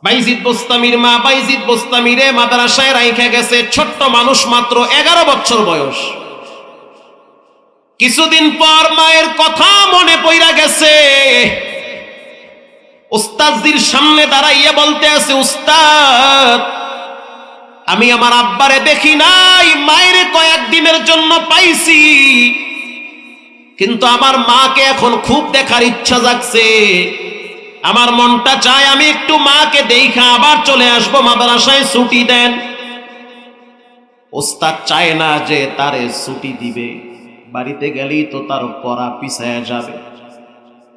বাইজিদ বোস্তামির মা বাইজিদ বোস্তামিরে মাদ্রাসায় রাইখা গেছে, ছোট্ট মানুষ, মাত্র 11 বছর বয়স। কিছুদিন পর মায়ের কথা মনে পইরা গেছে। উস্তাদজির সামনে দাঁড়াইয়া বলতে আছে, উস্তাদ, আমি আমার আব্বারে দেখি নাই, মায়ের কয়েকদিনের জন্য পাইছি, কিন্তু আমার মাকে এখন খুব দেখার ইচ্ছা জাগছে। আমার মনটা চায় আমি একটু মাকে দেখা আবার চলে আসবো, মাদ্রাসায় ছুটি দেন। ওস্তাদ চায় না যে তারে ছুটি দিবে, বাড়িতে গেলেই তো তার পড়া পিছায়া যাবে।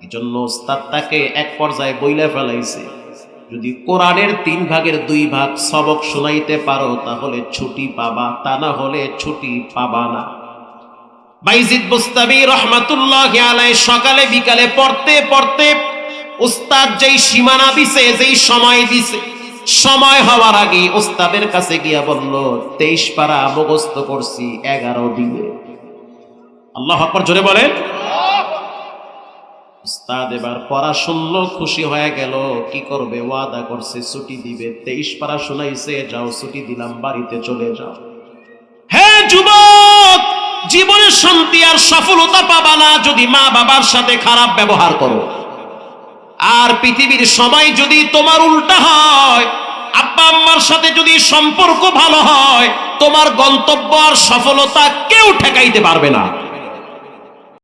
এই জন্য ওস্তাদ তাকে এক পর্যায়ে বইলে ফেলাইছে, যদি কোরআনের 3 ভাগের 2 ভাগ সবক শোনাইতে পারো তাহলে ছুটি পাবা, তা না হলে ছুটি পাবা না। বাইজিদ বোস্তামি রহমাতুল্লাহি আলাইহি সকালে বিকালে পড়তে পড়তে উস্তাদ যেই সীমানা দিছে, যেই সময় দিছে, সময় হওয়ার আগে উস্তাদের কাছে গিয়া বলল, 23 পারা মুখস্থ করছি 11 দিনে। আল্লাহু আকবার, জোরে বলেন। উস্তাদ এবার পড়া শুনলো, খুশি হয়ে গেল। কি করবে, ওয়াদা করছে ছুটি দিবে। 23 পারা শোনাইছে, যাও ছুটি দিলাম, বাড়িতে চলে যাও। হ্যাঁ যুবক, জীবনের শান্তি আর সফলতা পাবা না যদি মা বাবার সাথে খারাপ ব্যবহার করো। আর পৃথিবীর সময় যদি তোমার উল্টা হয়, আব্বা আম্মার সাথে যদি সম্পর্ক ভালো হয়, তোমার গন্তব্য আর সফলতা কেউ ঠেকাইতে পারবে না।